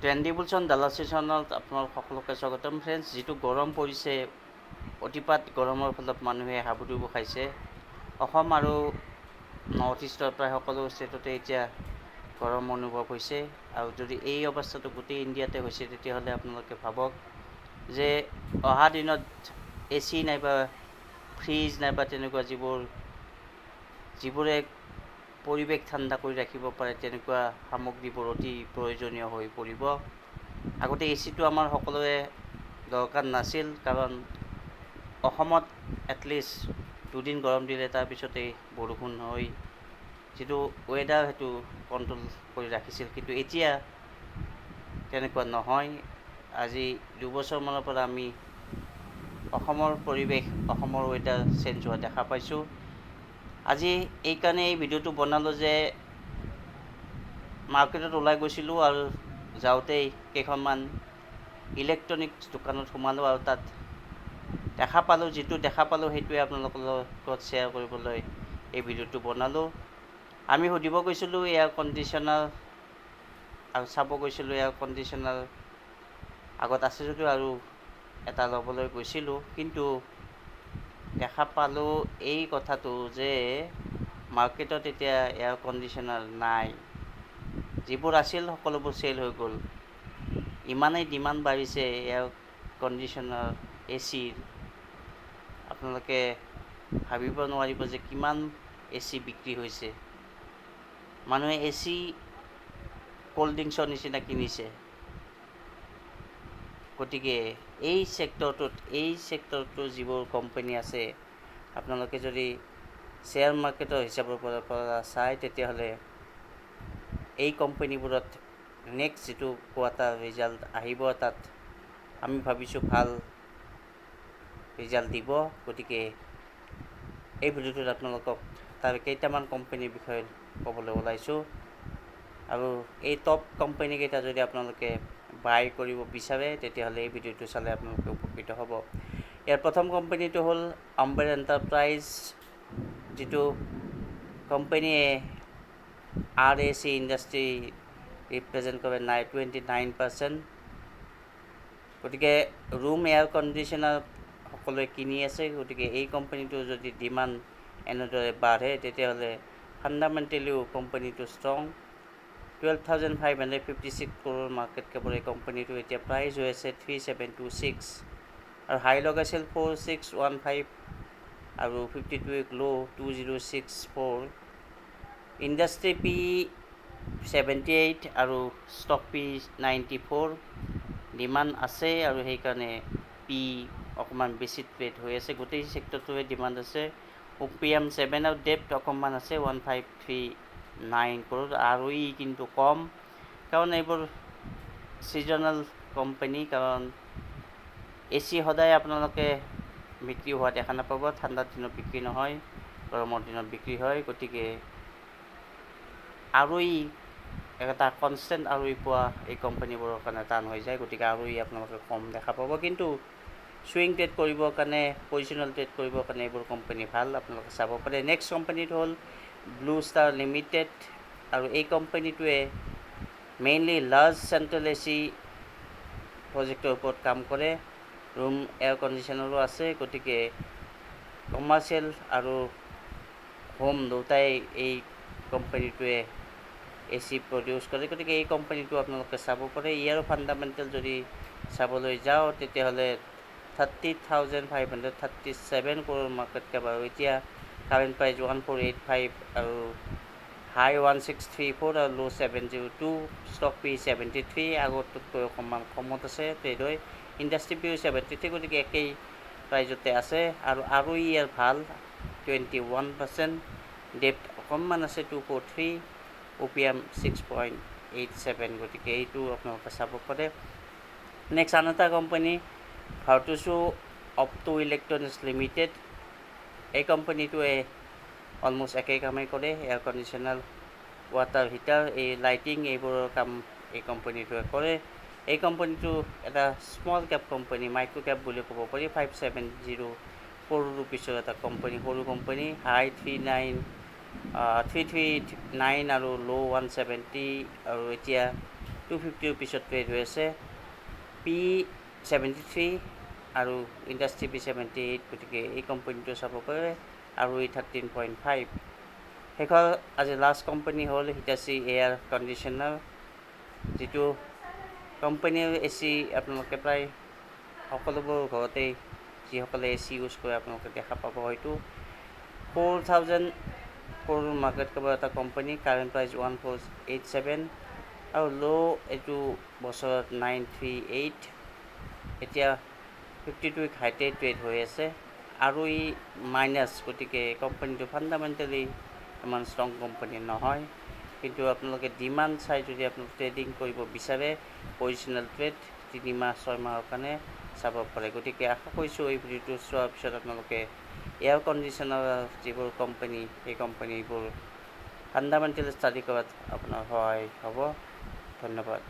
Trendy বুলছন ডালাচি চেনেলত আপোনালোক সকলোকে স্বাগতম ফ্ৰেণ্ডছ। যিটো গৰম পৰিছে, অতিপাত গৰমৰ ফলত মানুহে হাবুডুবু খাইছে। অসম আৰু নৰ্থ ইষ্টৰ প্ৰায় সকলো ষ্টেটতে এতিয়া গৰম অনুভৱ হৈছে। আৰু যদি এই অৱস্থাটো গোটেই ইণ্ডিয়াতে হৈছে, তেতিয়াহ'লে আপোনালোকে ভাবক যে অহা দিনত AC নাইবা ফ্ৰিজ নাইবা তেনেকুৱা যিবোৰে পৰিৱেশ ঠাণ্ডা কৰি ৰাখিব পাৰে, তেনেকুৱা সামগ্ৰীবোৰ অতি প্ৰয়োজনীয় হৈ পৰিব। আগতে ACটো আমাৰ সকলোৱে দৰকাৰ নাছিল, কাৰণ অসমত এটলিষ্ট দুদিন গৰম দিলে তাৰপিছতেই বৰষুণ হৈ যিটো ৱেডাৰ সেইটো কণ্ট্ৰল কৰি ৰাখিছিল। কিন্তু এতিয়া তেনেকুৱা নহয়। আজি দুবছৰমানৰ পৰা আমি অসমৰ পৰিৱেশ, অসমৰ ৱেডাৰ চেঞ্জ হোৱা দেখা পাইছোঁ। আজি এইকাৰণে এই ভিডিঅ'টো বনালোঁ যে মাৰ্কেটত ওলাই গৈছিলোঁ আৰু যাওঁতেই কেইখনমান ইলেক্ট্ৰনিক্স দোকানত সোমালোঁ আৰু তাত যিটো দেখা পালোঁ সেইটোৱে আপোনালোকৰ লগত শ্বেয়াৰ কৰিবলৈ এই ভিডিঅ'টো বনালোঁ। আমি সুধিব গৈছিলোঁ এয়াৰ কণ্ডিশ্যনাৰ আৰু চাব গৈছিলোঁ এয়াৰ কণ্ডিশ্যনাৰ আগত আছে যদিও আৰু এটা ল'বলৈ গৈছিলোঁ, কিন্তু দেখা পালোঁ এই কথাটো যে মাৰ্কেটত এতিয়া এয়াৰ কণ্ডিশ্যনাৰ নাই। যিবোৰ আছিল সকলোবোৰ চেল হৈ গ'ল। ইমানেই ডিমাণ্ড বাঢ়িছে এয়াৰ কণ্ডিশ্যনাৰ ACৰ, আপোনালোকে ভাবিব নোৱাৰিব যে কিমান AC বিক্ৰী হৈছে। মানুহে AC ক'ল্ড ড্ৰিংকছৰ নিচিনা কিনিছে। গতিকে এই ছেক্টৰটো যিবোৰ কোম্পানী আছে, আপোনালোকে যদি শ্বেয়াৰ মাৰ্কেটৰ হিচাপৰ পৰা চায়, তেতিয়াহ'লে এই কোম্পানীবোৰত নেক্সট যিটো কোৱাৰ্টাৰ ৰিজাল্ট আহিব, তাত আমি ভাবিছোঁ ভাল ৰিজাল্ট দিব। গতিকে এই ভিডিঅ'টোত আপোনালোকক তাৰ কেইটামান কোম্পানীৰ বিষয়ে ক'বলৈ ওলাইছোঁ। আৰু এই টপ কোম্পানীকেইটা যদি আপোনালোকে বাই কৰিব বিচাৰে, তেতিয়াহ'লে এই ভিডিঅ'টো চালে আপোনালোকে উপকৃত হ'ব। ইয়াৰ প্ৰথম কোম্পানীটো হ'ল আম্বাৰ এণ্টাৰপ্ৰাইজ, যিটো কোম্পানীয়ে RAC ইণ্ডাষ্ট্ৰী ৰিপ্ৰেজেণ্ট কৰে 29%। গতিকে ৰুম এয়াৰ কণ্ডিশ্যনাৰ সকলোৱে কিনি আছে। গতিকে এই কোম্পানীটো যদি ডিমাণ্ড এনেদৰে বাঢ়ে, তেতিয়াহ'লে ফাণ্ডামেণ্টেলিও কোম্পানীটো ষ্ট্ৰং। 12,556 crore মাৰ্কেট কেপৰ এই কোম্পানীটো এতিয়া প্ৰাইজ হৈ আছে 3726, আৰু হাই লগাইছিল 4615 আৰু 52 উইক ল' 2064। ইণ্ডাষ্ট্ৰী PE 78 আৰু ষ্টক PE 94। ডিমাণ্ড আছে আৰু সেইকাৰণে PE অকণমান বেছি ট্ৰেড হৈ আছে। গোটেই ছেক্টৰটোৱে ডিমাণ্ড আছে। OPM 7 আৰু ডেপ্ট অকণমান আছে 1539 crore। ROE কিন্তু কম, কাৰণ এইবোৰ ছিজনেল কোম্পানী। কাৰণ AC সদায় আপোনালোকে বিক্ৰী হোৱা দেখা নাপাব। ঠাণ্ডাৰ দিনত বিক্ৰী নহয়, গৰমৰ দিনত বিক্ৰী হয়। গতিকে ROE এটা কনষ্টেণ্ট ROE পোৱা এই কোম্পানীবোৰৰ কাৰণে টান হৈ যায়। গতিকে ROE আপোনালোকে কম দেখা পাব। কিন্তু চুইং ট্ৰেড কৰিবৰ কাৰণে, পজিশ্যনেল ট্ৰেড কৰিবৰ কাৰণে এইবোৰ কোম্পানী ভাল, আপোনালোকে চাব পাৰে। নেক্সট কোম্পানীটো হ'ল ব্লু ষ্টাৰ লিমিটেড, আৰু এই কোম্পানীটোৱে মেইনলি লাৰ্জ চেণ্ট্ৰেল AC প্ৰজেক্টৰ ওপৰত কাম কৰে। ৰুম এয়াৰ কণ্ডিশ্যনাৰো আছে। গতিকে কমাৰ্চিয়েল আৰু হোম দুটাই এই কোম্পানীটোৱে AC প্ৰডিউচ কৰে। গতিকে এই কোম্পানীটো আপোনালোকে চাব পাৰে। ইয়াৰো ফাণ্ডামেণ্টেল যদি চাবলৈ যাওঁ, তেতিয়াহ'লে 30,537 crore মাৰ্কেট কেপ, আৰু এতিয়া কাৰেণ্ট প্ৰাইজ 1485 আৰু হাই 1634 আৰু ল' 702। ষ্টক PE 73, আগতকৈ অকণমান কমত আছে ট্ৰেড হৈ। ইণ্ডাষ্ট্ৰী PE 73, গতিকে একেই প্ৰাইজতে আছে। আৰু ROE ইয়াৰ ভাল 21%। ডেপ্ট অকণমান আছে 243, OPM 6.87। গতিকে এইটো আপোনালোকে চাব পাৰে। নেক্সট আন এটা company Virtuoso opto electronics limited. এই কোম্পানীটোৱে অলমষ্ট একেই কামেই কৰে। এয়াৰ কণ্ডিশ্যনাৰ, ৱাটাৰ হিটাৰ, এই লাইটিং, এইবোৰৰ কাম এই কোম্পানীটোৱে কৰে। এই কোম্পানীটো এটা small cap company, micro' cap বুলি ক'ব পাৰি। 570 ৰুপিছৰ এটা কোম্পানী, সৰু কোম্পানী। হাই 339 আৰু ল' 170, আৰু এতিয়া 250 ৰুপিছত ট্ৰেড হৈ আছে। P73 আৰু ইণ্ডাষ্ট্ৰি P78, গতিকে এই কোম্পানীটো চাব পাৰে। আৰু এই 13.5 শেষৰ আজি লাষ্ট কোম্পানী হ'ল হিটাচি এয়াৰ কণ্ডিশ্যনাৰ, যিটো কোম্পানীৰ AC আপোনালোকে প্ৰায় সকলোবোৰ ঘৰতেই যিসকলে AC ইউজ কৰে আপোনালোকে দেখা পাব। হয়তো 4,000 কৰোৰ মাৰ্কেট কেপৰ এটা কোম্পানী, কাৰেণ্ট প্ৰাইচ 1487 আৰু এইটো বছৰত 938, এতিয়া 52 উইক হাইতে ট্ৰেড হৈ আছে। আৰু ই মাইনাছ, গতিকে কোম্পানীটো ফাণ্ডামেণ্টেলি ইমান ষ্ট্ৰং কোম্পানী নহয়। কিন্তু আপোনালোকে ডিমাণ্ড চাই যদি আপোনালোকে ট্ৰেডিং কৰিব বিচাৰে, পজিশ্যনেল ট্ৰেড 3 মাহ 6 মাহৰ কাৰণে চাব পাৰে। গতিকে আশা কৰিছোঁ এই ভিডিঅ'টো চোৱাৰ পিছত আপোনালোকে এয়াৰ কণ্ডিশ্যনাৰ যিবোৰ কোম্পানী, সেই কোম্পানীবোৰ ফাণ্ডামেণ্টেল ষ্টাডি কৰাত আপোনাৰ সহায় হ'ব। ধন্যবাদ।